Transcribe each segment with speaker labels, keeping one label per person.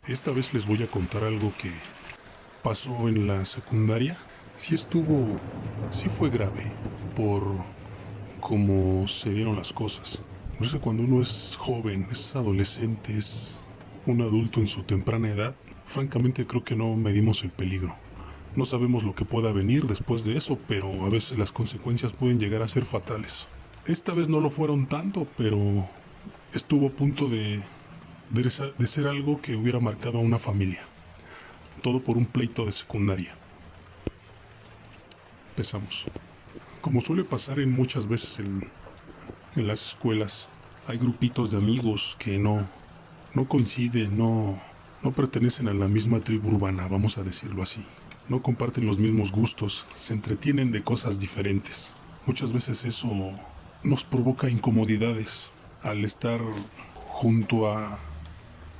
Speaker 1: Esta vez les voy a contar algo que pasó en la secundaria. Sí fue grave por cómo se dieron las cosas. Por eso cuando uno es joven, es adolescente, es un adulto en su temprana edad, francamente creo que no medimos el peligro. No sabemos lo que pueda venir después de eso, pero a veces las consecuencias pueden llegar a ser fatales. Esta vez no lo fueron tanto, pero estuvo a punto de ser algo que hubiera marcado a una familia. Todo por un pleito de secundaria. Empezamos. Como suele pasar en muchas veces en las escuelas, hay grupitos de amigos que no coinciden, no pertenecen a la misma tribu urbana, vamos a decirlo así. No comparten los mismos gustos, se entretienen de cosas diferentes. Muchas veces eso nos provoca incomodidades al estar junto a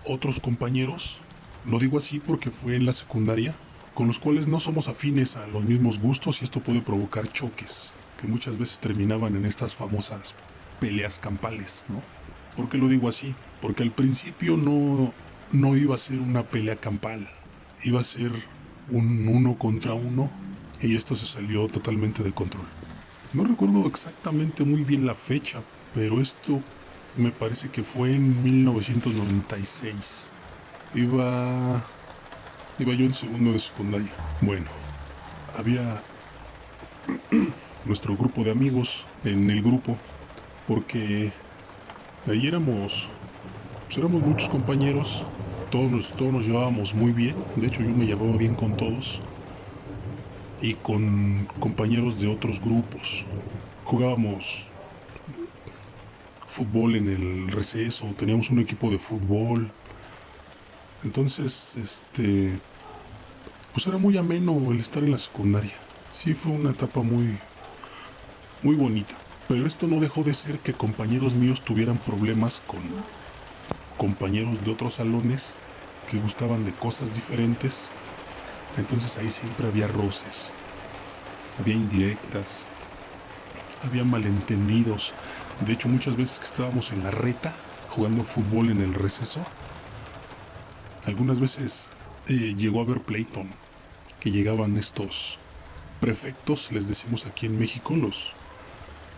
Speaker 1: otros compañeros. Lo digo así porque fue en la secundaria, con los cuales no somos afines a los mismos gustos y esto puede provocar choques, que muchas veces terminaban en estas famosas peleas campales, ¿no? ¿Por qué lo digo así? Porque al principio no iba a ser una pelea campal, iba a ser un uno contra uno y esto se salió totalmente de control. No recuerdo exactamente muy bien la fecha, pero esto me parece que fue en 1996. Iba yo en segundo de secundaria. Bueno, había nuestro grupo de amigos en el grupo, porque ahí éramos muchos compañeros, todos nos llevábamos muy bien, de hecho yo me llevaba bien con todos, y con compañeros de otros grupos. Jugábamos fútbol en el receso, teníamos un equipo de fútbol, entonces, pues era muy ameno el estar en la secundaria. Sí, fue una etapa muy bonita. Pero esto no dejó de ser que compañeros míos tuvieran problemas con compañeros de otros salones que gustaban de cosas diferentes. Entonces ahí siempre había roces, había indirectas, había malentendidos. De hecho, muchas veces que estábamos en la reta jugando fútbol en el receso, algunas veces llegó a haber pleito, ¿no? Que llegaban estos prefectos, les decimos aquí en México,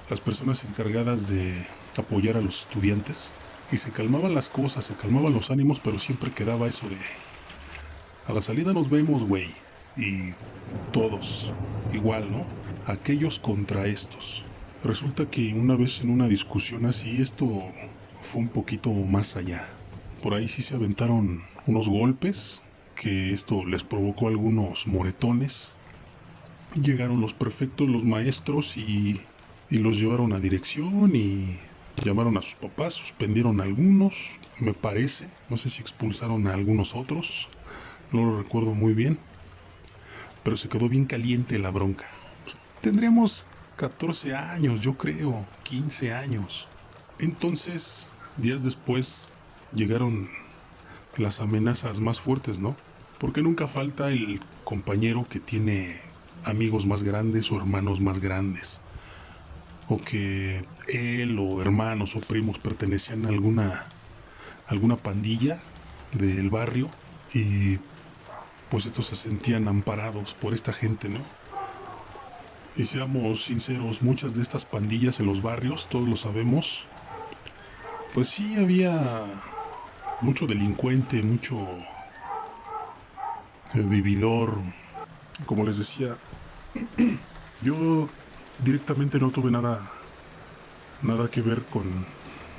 Speaker 1: las personas encargadas de apoyar a los estudiantes, y se calmaban las cosas, se calmaban los ánimos, pero siempre quedaba eso de a la salida nos vemos, güey. Y todos, igual, ¿no? Aquellos contra estos. Resulta que una vez en una discusión así, esto fue un poquito más allá. Por ahí sí se aventaron unos golpes, que esto les provocó algunos moretones. Llegaron los prefectos, los maestros y los llevaron a dirección y llamaron a sus papás, suspendieron a algunos, me parece, no sé si expulsaron a algunos otros, no lo recuerdo muy bien, pero se quedó bien caliente la bronca. Pues, tendríamos 14 años, yo creo, 15 años. Entonces, días después, llegaron las amenazas más fuertes, ¿no? Porque nunca falta el compañero que tiene amigos más grandes o hermanos más grandes, o que él o hermanos o primos pertenecían a alguna pandilla del barrio y pues estos se sentían amparados por esta gente, ¿no? Y seamos sinceros, muchas de estas pandillas en los barrios, todos lo sabemos, pues sí había mucho delincuente, mucho vividor. Como les decía, yo directamente no tuve nada que ver con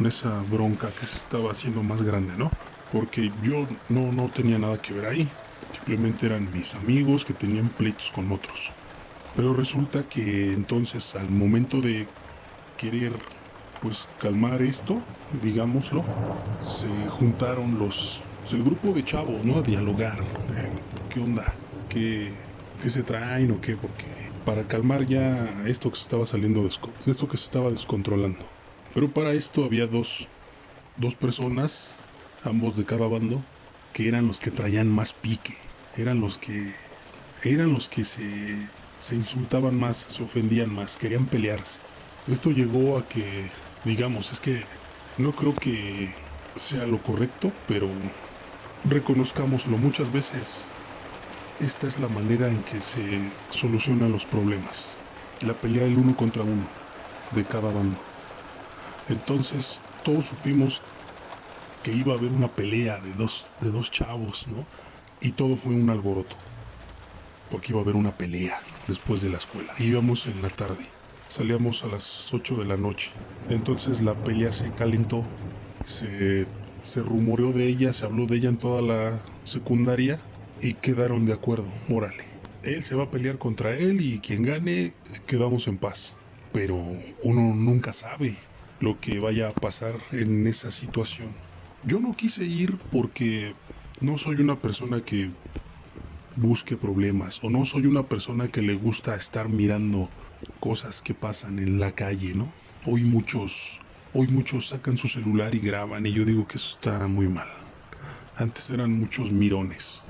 Speaker 1: esa bronca que se estaba haciendo más grande, ¿no? Porque yo no tenía nada que ver ahí. Simplemente eran mis amigos que tenían pleitos con otros. Pero resulta que entonces al momento de querer pues calmar esto, digámoslo, se juntaron el grupo de chavos, ¿no? A dialogar. ¿Qué onda? ¿Qué se traen o qué? Porque para calmar ya esto que se estaba esto que se estaba descontrolando. Pero para esto había dos personas, ambos de cada bando, que eran los que traían más pique, eran los que se insultaban más, se ofendían más, querían pelearse. Esto llegó a que, digamos, es que no creo que sea lo correcto, pero reconozcámoslo, muchas veces esta es la manera en que se solucionan los problemas. La pelea del uno contra uno, de cada bando. Entonces, todos supimos que iba a haber una pelea de dos chavos, ¿no? Y todo fue un alboroto, porque iba a haber una pelea después de la escuela. Íbamos en la tarde, salíamos a las 8 de la noche. Entonces la pelea se calentó, se rumoreó de ella, se habló de ella en toda la secundaria y quedaron de acuerdo, órale. Él se va a pelear contra él y quien gane, quedamos en paz. Pero uno nunca sabe lo que vaya a pasar en esa situación. Yo no quise ir porque no soy una persona que busque problemas o no soy una persona que le gusta estar mirando cosas que pasan en la calle, ¿no? Hoy muchos sacan su celular y graban y yo digo que eso está muy mal. Antes eran muchos mirones,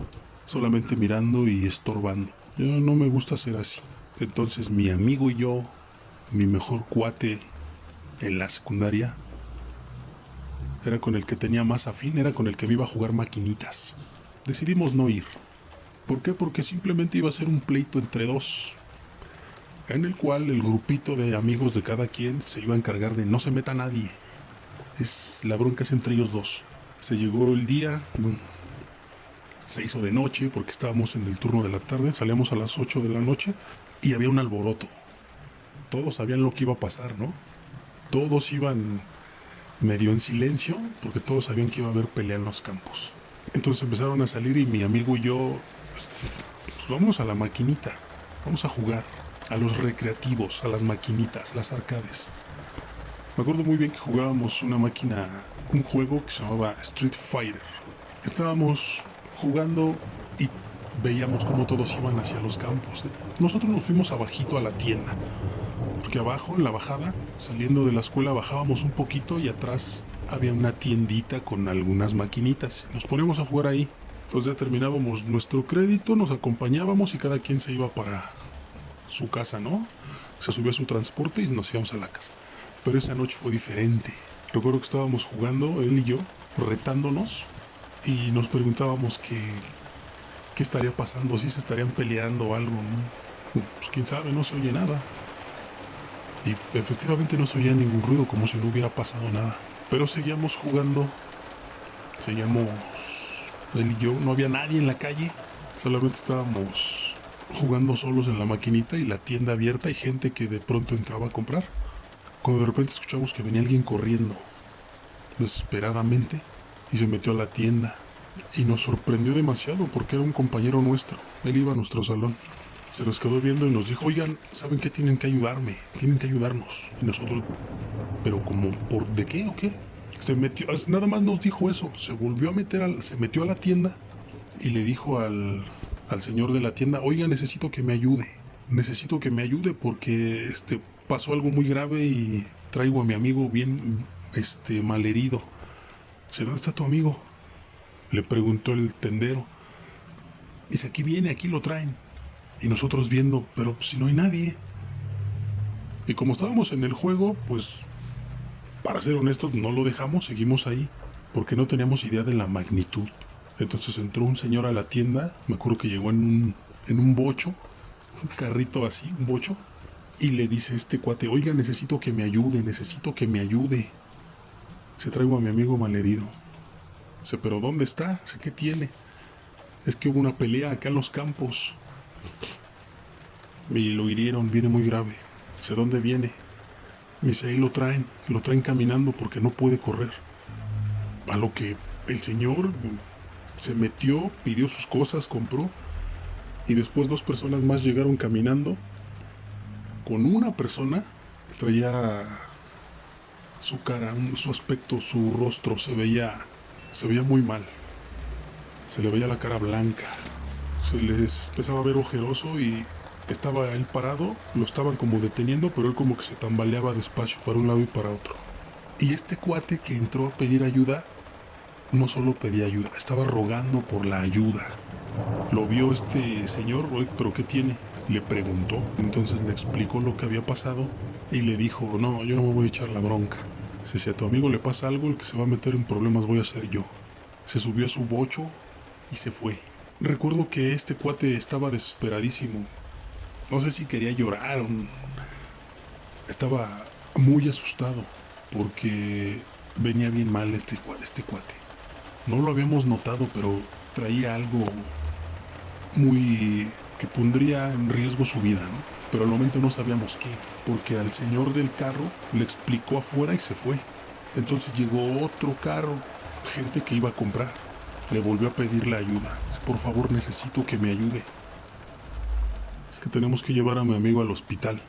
Speaker 1: solamente mirando y estorbando. Yo no me gusta ser así. Entonces mi amigo y yo, mi mejor cuate en la secundaria, era con el que tenía más afín, era con el que me iba a jugar maquinitas. Decidimos no ir. ¿Por qué? Porque simplemente iba a ser un pleito entre dos, en el cual el grupito de amigos de cada quien se iba a encargar de no se meta nadie. La bronca es entre ellos dos. Se llegó el día, se hizo de noche porque estábamos en el turno de la tarde, salíamos a las 8 de la noche y había un alboroto. Todos sabían lo que iba a pasar, ¿no? Todos iban medio en silencio porque todos sabían que iba a haber pelea en los campos. Entonces empezaron a salir y mi amigo y yo, pues vamos a la maquinita, vamos a jugar, a los recreativos, a las maquinitas, las arcades. Me acuerdo muy bien que jugábamos una máquina, un juego que se llamaba Street Fighter. Estábamos jugando y veíamos cómo todos iban hacia los campos. Nosotros nos fuimos abajito a la tienda, porque abajo, en la bajada, saliendo de la escuela, bajábamos un poquito y atrás había una tiendita con algunas maquinitas. Nos poníamos a jugar ahí. Entonces ya terminábamos nuestro crédito, nos acompañábamos y cada quien se iba para su casa, ¿no? Se subía a su transporte y nos íbamos a la casa. Pero esa noche fue diferente. Recuerdo que estábamos jugando, él y yo, retándonos, y nos preguntábamos qué estaría pasando, si se estarían peleando o algo, ¿no? Pues quién sabe, no se oye nada. Y efectivamente no se oía ningún ruido, como si no hubiera pasado nada. Pero seguíamos jugando, seguíamos él y yo, no había nadie en la calle, solamente estábamos jugando solos en la maquinita y la tienda abierta y gente que de pronto entraba a comprar. Cuando de repente escuchamos que venía alguien corriendo desesperadamente y se metió a la tienda y nos sorprendió demasiado porque era un compañero nuestro, él iba a nuestro salón. Se nos quedó viendo y nos dijo, oigan, ¿saben qué? Tienen que ayudarme, tienen que ayudarnos. Y nosotros, pero como, ¿por de qué o qué? Se metió, nada más nos dijo eso, se volvió a meter, se metió a la tienda y le dijo al señor de la tienda, oiga, necesito que me ayude porque pasó algo muy grave y traigo a mi amigo bien malherido. Dice, ¿dónde está tu amigo? Le preguntó el tendero. Dice, aquí viene, aquí lo traen. Y nosotros viendo, pero si no hay nadie. Y como estábamos en el juego, pues, para ser honestos, no lo dejamos, seguimos ahí, porque no teníamos idea de la magnitud. Entonces entró un señor a la tienda, me acuerdo que llegó en un bocho, un carrito así, un bocho, y le dice a este cuate, oiga, necesito que me ayude. Se traigo a mi amigo malherido. Dice, ¿pero dónde está? Dice, ¿qué tiene? Es que hubo una pelea acá en los campos. Y lo hirieron, viene muy grave. Dice, ¿dónde viene? Me dice, ahí lo traen caminando porque no puede correr. A lo que el señor se metió, pidió sus cosas, compró, y después 2 personas más llegaron caminando. Con una persona que traía su cara, su aspecto, su rostro se veía muy mal. Se le veía la cara blanca. Se les empezaba a ver ojeroso y estaba él parado, lo estaban como deteniendo, pero él como que se tambaleaba despacio para un lado y para otro. Y este cuate que entró a pedir ayuda, no solo pedía ayuda, estaba rogando por la ayuda. Lo vio este señor, ¿pero qué tiene? Le preguntó. Entonces le explicó lo que había pasado y le dijo, no, yo no me voy a echar la bronca. Si a tu amigo le pasa algo, el que se va a meter en problemas voy a ser yo. Se subió a su bocho y se fue. Recuerdo que este cuate estaba desesperadísimo. No sé si quería llorar o estaba muy asustado porque venía bien mal este cuate. No lo habíamos notado, pero traía algo muy que pondría en riesgo su vida, ¿no? Pero al momento no sabíamos qué, porque al señor del carro le explicó afuera y se fue. Entonces llegó otro carro, gente que iba a comprar. Le volvió a pedirle ayuda. Por favor, necesito que me ayude. Es que tenemos que llevar a mi amigo al hospital.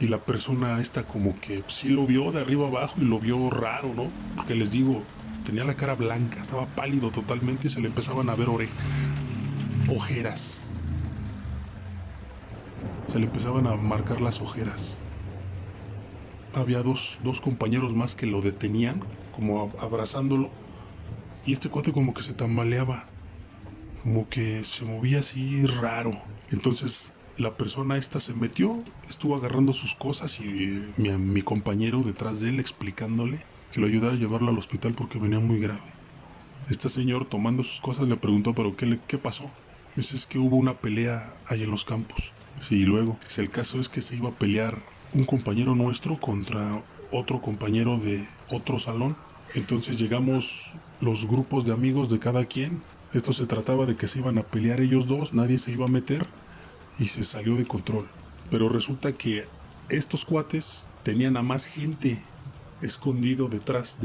Speaker 1: Y la persona esta como que sí lo vio de arriba abajo y lo vio raro, ¿no? Porque les digo, tenía la cara blanca, estaba pálido totalmente y se le empezaban a ver ojeras. Se le empezaban a marcar las ojeras. Había dos compañeros más que lo detenían, como abrazándolo. Y este cuate como que se tambaleaba, como que se movía así raro. Entonces la persona esta se metió, estuvo agarrando sus cosas y mi compañero detrás de él explicándole que lo ayudara a llevarlo al hospital porque venía muy grave. Este señor tomando sus cosas le preguntó, ¿pero qué pasó? Dice, es que hubo una pelea ahí en los campos. Sí, y luego, si el caso es que se iba a pelear un compañero nuestro contra otro compañero de otro salón. Entonces llegamos los grupos de amigos de cada quien. Esto se trataba de que se iban a pelear ellos dos, nadie se iba a meter y se salió de control. Pero resulta que estos cuates tenían a más gente escondido detrás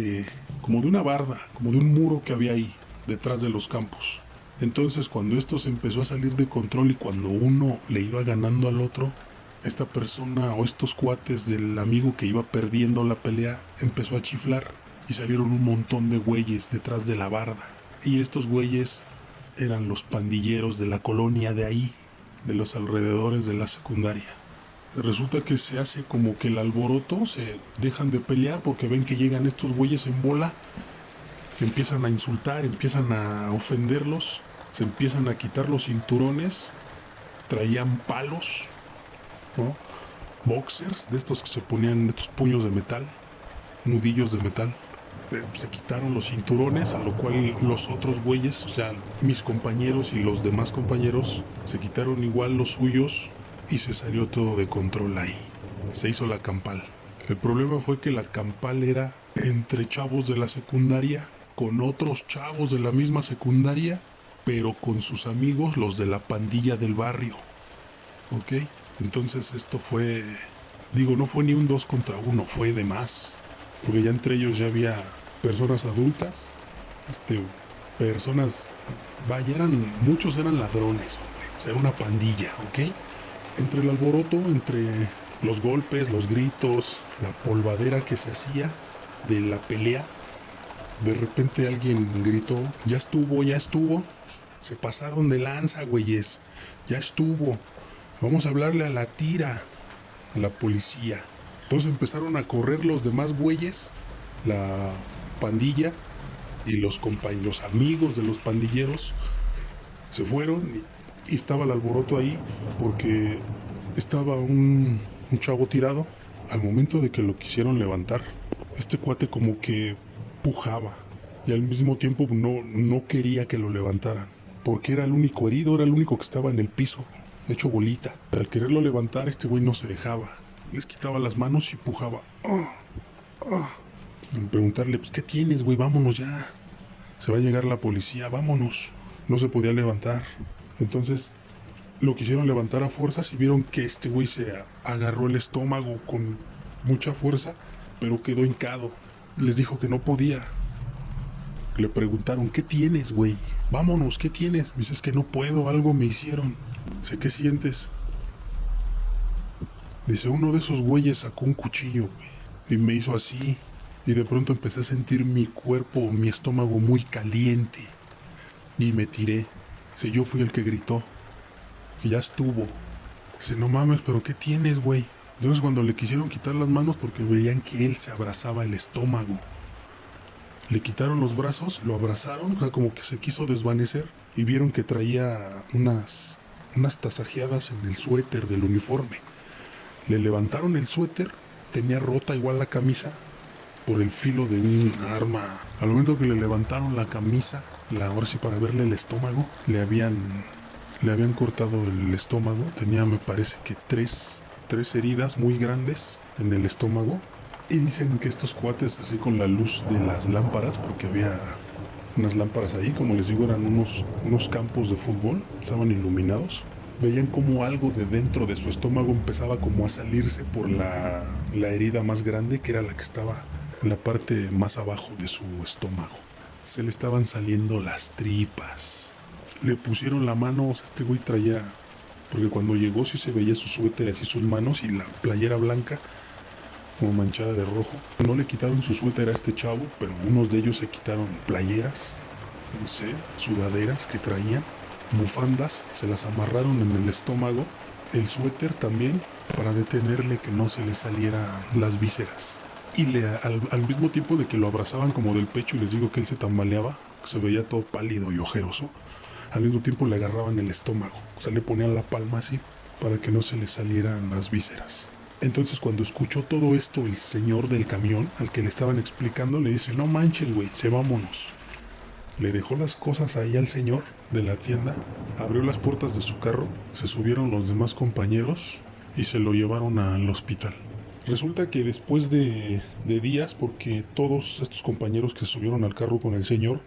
Speaker 1: como de una barda, como de un muro que había ahí, detrás de los campos. Entonces cuando esto se empezó a salir de control y cuando uno le iba ganando al otro, esta persona o estos cuates del amigo que iba perdiendo la pelea empezó a chiflar y salieron un montón de güeyes detrás de la barda. Y estos güeyes eran los pandilleros de la colonia de ahí, de los alrededores de la secundaria. Resulta que se hace como que el alboroto, se dejan de pelear porque ven que llegan estos güeyes en bola, empiezan a insultar, empiezan a ofenderlos, se empiezan a quitar los cinturones, traían palos, ¿no? Boxers, de estos que se ponían, estos puños de metal, nudillos de metal. Se quitaron los cinturones, a lo cual los otros güeyes, o sea, mis compañeros y los demás compañeros, se quitaron igual los suyos y se salió todo de control ahí. Se hizo la campal. El problema fue que la campal era entre chavos de la secundaria con otros chavos de la misma secundaria, pero con sus amigos, los de la pandilla del barrio. ¿Ok? Entonces esto fue, no fue ni un 2 contra 1, fue de más. Porque ya entre ellos ya había personas adultas, personas, muchos eran ladrones, hombre. O sea, era una pandilla, ¿ok? Entre el alboroto, entre los golpes, los gritos, la polvadera que se hacía de la pelea, de repente alguien gritó, ya estuvo, se pasaron de lanza, güeyes, ya estuvo, vamos a hablarle a la tira, a la policía. Entonces empezaron a correr los demás güeyes, la pandilla y los amigos de los pandilleros se fueron y estaba el alboroto ahí porque estaba un chavo tirado. Al momento de que lo quisieron levantar, este cuate como que pujaba y al mismo tiempo no quería que lo levantaran porque era el único herido, era el único que estaba en el piso, hecho bolita. Al quererlo levantar, este güey no se dejaba. Les quitaba las manos y pujaba. Preguntarle, pues, ¿qué tienes, güey? Vámonos ya. Se va a llegar la policía, vámonos. No se podía levantar. Entonces lo quisieron levantar a fuerzas y vieron que este güey se agarró el estómago con mucha fuerza, pero quedó hincado. Les dijo que no podía. Le preguntaron, ¿qué tienes, güey? Vámonos, ¿qué tienes? Dices que no puedo, algo me hicieron. Sé qué sientes. Dice, uno de esos güeyes sacó un cuchillo, güey, y me hizo así. Y de pronto empecé a sentir mi cuerpo, mi estómago muy caliente. Y me tiré. Dice, yo fui el que gritó. Que ya estuvo. Dice, no mames, pero ¿qué tienes, güey? Entonces cuando le quisieron quitar las manos porque veían que él se abrazaba el estómago. Le quitaron los brazos, lo abrazaron, o sea, como que se quiso desvanecer. Y vieron que traía unas tasajeadas en el suéter del uniforme. Le levantaron el suéter, tenía rota igual la camisa por el filo de un arma. Al momento que le levantaron la camisa, ahora sí para verle el estómago, le habían cortado el estómago, tenía me parece que tres heridas muy grandes en el estómago. Y dicen que estos cuates así con la luz de las lámparas, porque había unas lámparas ahí, como les digo, eran unos campos de fútbol, estaban iluminados. Veían como algo de dentro de su estómago empezaba como a salirse por la herida más grande, que era la que estaba en la parte más abajo de su estómago. Se le estaban saliendo las tripas. Le pusieron la mano, o sea, este güey traía, porque cuando llegó sí se veía su suéter, así sus manos y la playera blanca como manchada de rojo. No le quitaron su suéter a este chavo, pero unos de ellos se quitaron playeras, no sé, sudaderas que traían, bufandas, se las amarraron en el estómago, el suéter también, para detenerle que no se le salieran las vísceras. Y al mismo tiempo de que lo abrazaban como del pecho y les digo que él se tambaleaba, se veía todo pálido y ojeroso, al mismo tiempo le agarraban el estómago, o sea, le ponían la palma así para que no se le salieran las vísceras. Entonces cuando escuchó todo esto, el señor del camión al que le estaban explicando le dice, no manches güey, se vámonos. Le dejó las cosas ahí al señor de la tienda, abrió las puertas de su carro, se subieron los demás compañeros y se lo llevaron al hospital. Resulta que después de días, porque todos estos compañeros que se subieron al carro con el señor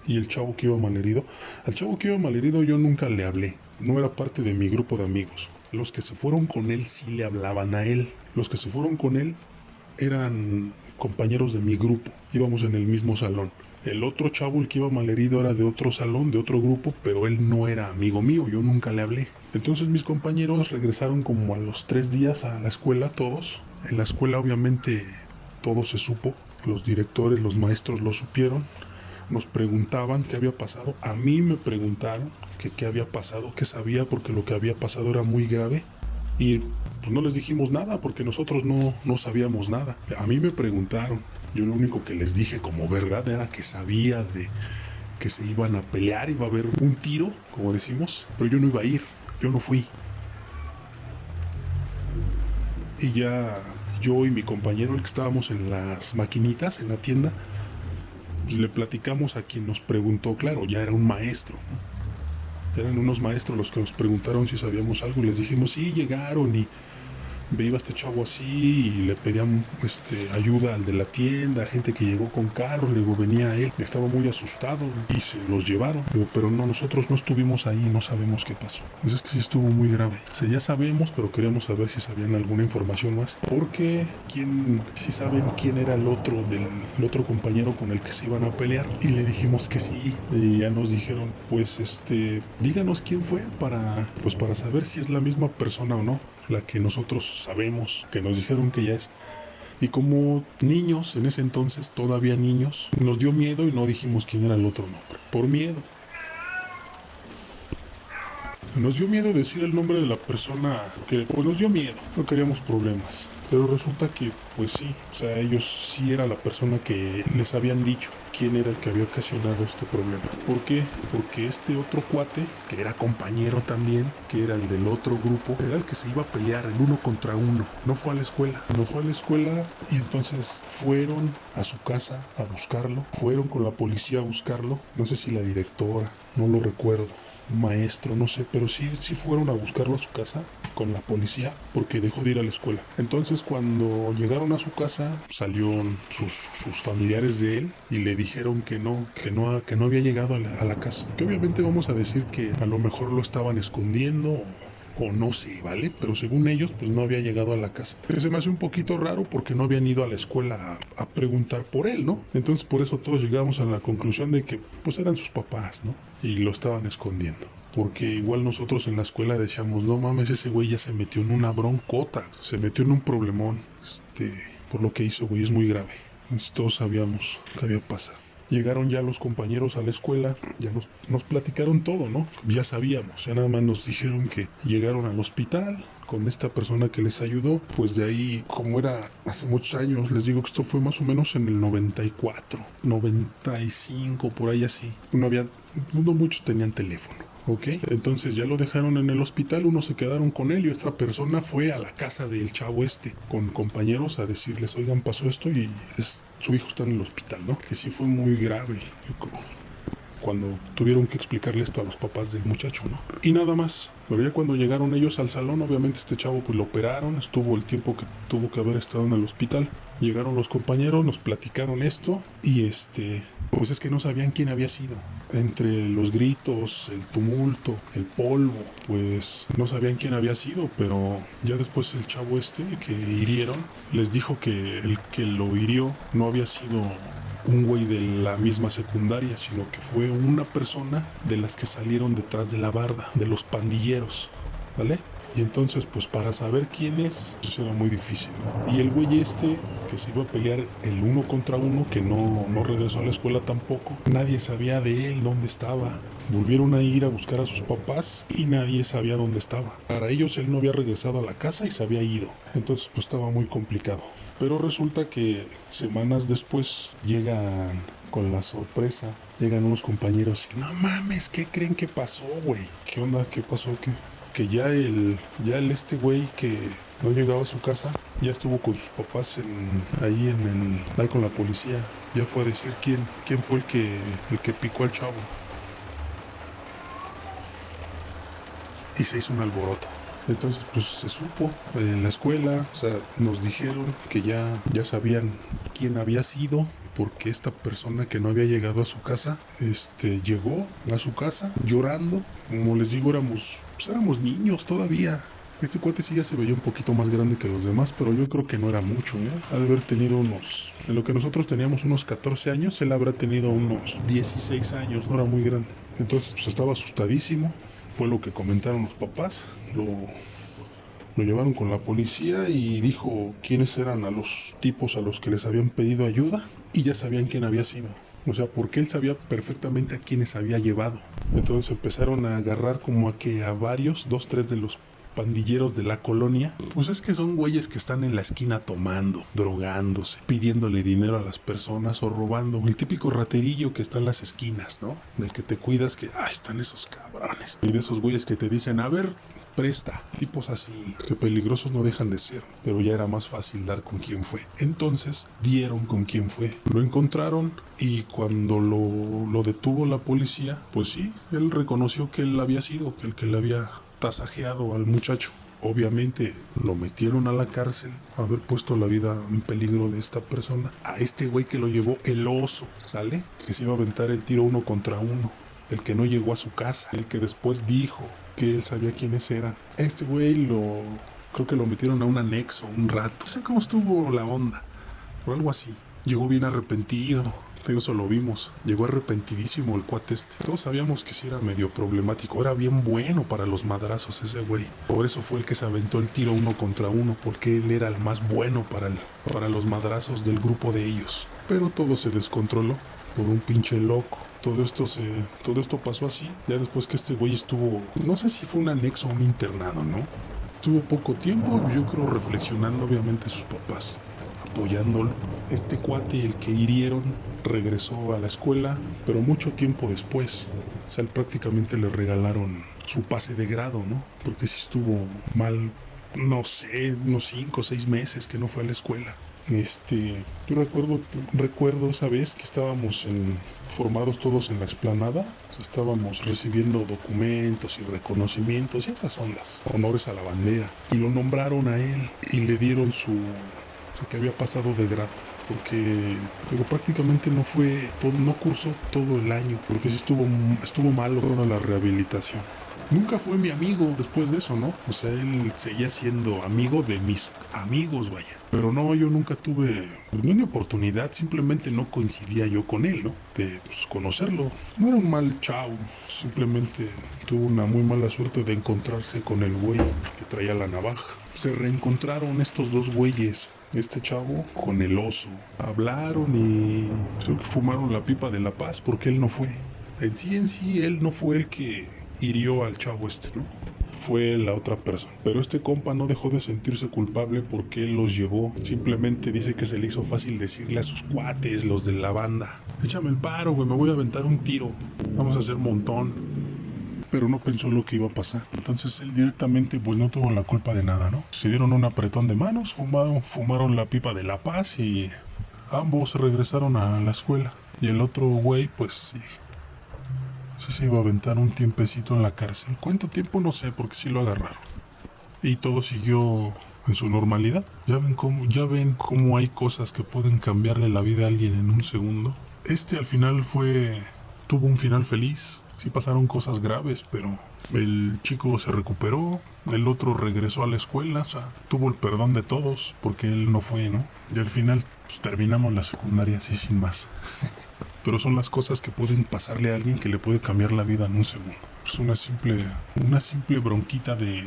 Speaker 1: y el chavo que iba malherido, al chavo que iba malherido yo nunca le hablé, no era parte de mi grupo de amigos. Los que se fueron con él sí le hablaban a él. Los que se fueron con él eran compañeros de mi grupo, íbamos en el mismo salón. El otro chavo, el que iba malherido, era de otro salón, de otro grupo, pero él no era amigo mío, yo nunca le hablé. Entonces mis compañeros regresaron como a los 3 días a la escuela, todos. En la escuela obviamente todo se supo, los directores, los maestros lo supieron. Nos preguntaban qué había pasado. A mí me preguntaron que qué había pasado, qué sabía, porque lo que había pasado era muy grave. Y pues no les dijimos nada, porque nosotros no sabíamos nada. A mí me preguntaron. Yo lo único que les dije como verdad era que sabía de que se iban a pelear, iba a haber un tiro, como decimos, pero yo no iba a ir, yo no fui. Y ya yo y mi compañero, el que estábamos en las maquinitas, en la tienda, pues le platicamos a quien nos preguntó, claro, ya era un maestro, ¿no? Eran unos maestros los que nos preguntaron si sabíamos algo y les dijimos, sí, llegaron y veía a este chavo así y le pedían ayuda al de la tienda, gente que llegó con carro, luego venía él, estaba muy asustado y se los llevaron. Digo, pero no, nosotros no estuvimos ahí, no sabemos qué pasó. Pues es que sí estuvo muy grave. O sea, ya sabemos, pero queríamos saber si sabían alguna información más. Porque si saben quién era el otro compañero con el que se iban a pelear. Y le dijimos que sí. Y ya nos dijeron, pues díganos quién fue para saber si es la misma persona o no, la que nosotros sabemos, que nos dijeron que ya es. Y como niños, en ese entonces, todavía niños, nos dio miedo y no dijimos quién era el otro nombre, por miedo. Nos dio miedo decir el nombre de la persona que, pues nos dio miedo, no queríamos problemas. Pero resulta que, pues sí, o sea, ellos sí era la persona que les habían dicho quién era el que había ocasionado este problema. ¿Por qué? Porque este otro cuate, que era compañero también, que era el del otro grupo, era el que se iba a pelear en 1 contra 1. No fue a la escuela. No fue a la escuela y entonces fueron a su casa a buscarlo. Fueron con la policía a buscarlo. No sé si la directora, no lo recuerdo. Maestro, no sé, pero sí fueron a buscarlo a su casa con la policía porque dejó de ir a la escuela. Entonces cuando llegaron a su casa salieron sus familiares de él y le dijeron que no había llegado a la casa. Que obviamente vamos a decir que a lo mejor lo estaban escondiendo o no sé, ¿vale? Pero según ellos, pues no había llegado a la casa. Pero se me hace un poquito raro porque no habían ido a la escuela a preguntar por él, ¿no? Entonces por eso todos llegamos a la conclusión de que pues eran sus papás, ¿no? Y lo estaban escondiendo. Porque igual nosotros en la escuela decíamos, no mames, ese güey ya se metió en una broncota, se metió en un problemón, por lo que hizo, güey, es muy grave. Entonces todos sabíamos qué había pasado. Llegaron ya los compañeros a la escuela, ya nos platicaron todo, ¿no? Ya sabíamos, ya nada más nos dijeron que llegaron al hospital con esta persona que les ayudó. Pues de ahí, como era hace muchos años, les digo que esto fue más o menos en el 94, 95, por ahí así. No muchos tenían teléfono. ¿Ok? Entonces ya lo dejaron en el hospital, unos se quedaron con él y otra persona fue a la casa del chavo con compañeros a decirles, oigan, pasó esto y su hijo está en el hospital, ¿no? Que sí fue muy grave, yo creo. cuando tuvieron que explicarle esto a los papás del muchacho, ¿no? Y nada más. Pero ya cuando llegaron ellos al salón, obviamente este chavo pues lo operaron, estuvo el tiempo que tuvo que haber estado en el hospital. Llegaron los compañeros, nos platicaron esto y pues es que no sabían quién había sido. Entre los gritos, el tumulto, el polvo, pues no sabían quién había sido, pero ya después el chavo que hirieron les dijo que el que lo hirió no había sido un güey de la misma secundaria, sino que fue una persona de las que salieron detrás de la barda, de los pandilleros, ¿vale? Y entonces, pues para saber quién es, pues era muy difícil, ¿no? Y el güey que se iba a pelear el 1 contra 1, que no regresó a la escuela tampoco, nadie sabía de él, dónde estaba. Volvieron a ir a buscar a sus papás y nadie sabía dónde estaba. Para ellos él no había regresado a la casa y se había ido. Entonces, pues estaba muy complicado. Pero resulta que semanas después llegan con la sorpresa, llegan unos compañeros y no mames, ¿qué creen que pasó, güey? ¿Qué onda? ¿Qué pasó? Que ya el güey que no llegaba a su casa, ya estuvo con sus papás ahí con la policía. Ya fue a decir quién fue el que picó al chavo. Y se hizo un alboroto. Entonces, pues se supo en la escuela, o sea, nos dijeron que ya sabían quién había sido, porque esta persona que no había llegado a su casa, llegó a su casa llorando. Como les digo, éramos niños todavía. Este cuate sí ya se veía un poquito más grande que los demás, pero yo creo que no era mucho, ¿eh? Ha de haber tenido en lo que nosotros teníamos unos 14 años, él habrá tenido unos 16 años, no era muy grande. Entonces, pues estaba asustadísimo. Fue lo que comentaron los papás. Lo llevaron con la policía y dijo quiénes eran a los tipos a los que les habían pedido ayuda y ya sabían quién había sido. O sea, porque él sabía perfectamente a quiénes había llevado. Entonces empezaron a agarrar como a varios, 2, 3 de los pandilleros de la colonia. Pues es que son güeyes que están en la esquina tomando, drogándose, pidiéndole dinero a las personas o robando. El típico raterillo que está en las esquinas, ¿no? Del que te cuidas que, están esos cabrones. Y de esos güeyes que te dicen, a ver, presta. Tipos así, que peligrosos no dejan de ser, pero ya era más fácil dar con quién fue. Entonces dieron con quién fue. Lo encontraron y cuando lo detuvo la policía, pues sí, él reconoció que él había sido el que le había tasajeado al muchacho. Obviamente lo metieron a la cárcel, haber puesto la vida en peligro de esta persona. A este güey que lo llevó, el oso, ¿sale? Que se iba a aventar el tiro 1 contra 1. El que no llegó a su casa, el que después dijo que él sabía quiénes eran. Este güey creo que lo metieron a un anexo un rato. No sé cómo estuvo la onda, o algo así. Llegó bien arrepentido. Eso lo vimos. Llegó arrepentidísimo el cuate Todos sabíamos que sí era medio problemático. Era bien bueno para los madrazos ese güey. Por eso fue el que se aventó el tiro 1 contra 1. Porque él era el más bueno para los madrazos del grupo de ellos. Pero todo se descontroló por un pinche loco. Todo esto pasó así. Ya después que este güey estuvo... No sé si fue un anexo o un internado, ¿no? Estuvo poco tiempo, yo creo, reflexionando obviamente sus papás, apoyándolo. Este cuate, el que hirieron, regresó a la escuela, pero mucho tiempo después. O sea, prácticamente le regalaron su pase de grado, ¿no? Porque si estuvo mal, no sé, unos 5 o 6 meses que no fue a la escuela. Yo recuerdo esa vez que estábamos formados todos en la explanada. O sea, estábamos recibiendo documentos y reconocimientos y esas ondas, honores a la bandera. Y lo nombraron a él y le dieron que había pasado de grado. Porque prácticamente no cursó todo el año, porque sí estuvo malo toda la rehabilitación. Nunca fue mi amigo después de eso, ¿no? O sea, él seguía siendo amigo de mis amigos, vaya. Pero no, yo nunca tuve ni oportunidad, simplemente no coincidía yo con él, ¿no? De conocerlo. No era un mal chavo, simplemente tuvo una muy mala suerte de encontrarse con el güey que traía la navaja. Se reencontraron estos dos güeyes, este chavo con el oso. Hablaron y creo que fumaron la pipa de la paz porque él no fue. En sí, él no fue el que hirió al chavo ¿no? Fue la otra persona. Pero este compa no dejó de sentirse culpable porque él los llevó. Simplemente dice que se le hizo fácil decirle a sus cuates, los de la banda, échame el paro, güey, me voy a aventar un tiro. Vamos a hacer montón. Pero no pensó lo que iba a pasar. Entonces él directamente pues no tuvo la culpa de nada, ¿no? Se dieron un apretón de manos, fumaron la pipa de la paz y ambos regresaron a la escuela. Y el otro güey pues sí, sí se iba a aventar un tiempecito en la cárcel. ¿Cuánto tiempo? No sé, porque sí lo agarraron. Y todo siguió en su normalidad. Ya ven cómo hay cosas que pueden cambiarle la vida a alguien en un segundo. Al final tuvo un final feliz. Sí pasaron cosas graves, pero el chico se recuperó, el otro regresó a la escuela, o sea, tuvo el perdón de todos porque él no fue, ¿no? Y al final pues, terminamos la secundaria así sin más. Pero son las cosas que pueden pasarle a alguien que le puede cambiar la vida en un segundo. Es una simple bronquita de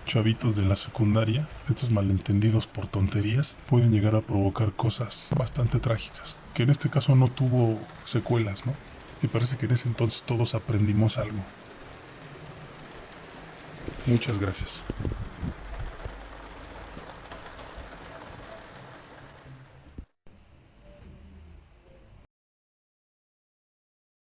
Speaker 1: chavitos de la secundaria, estos malentendidos por tonterías, pueden llegar a provocar cosas bastante trágicas. Que en este caso no tuvo secuelas, ¿no? Y parece que en ese entonces todos aprendimos algo. Muchas gracias.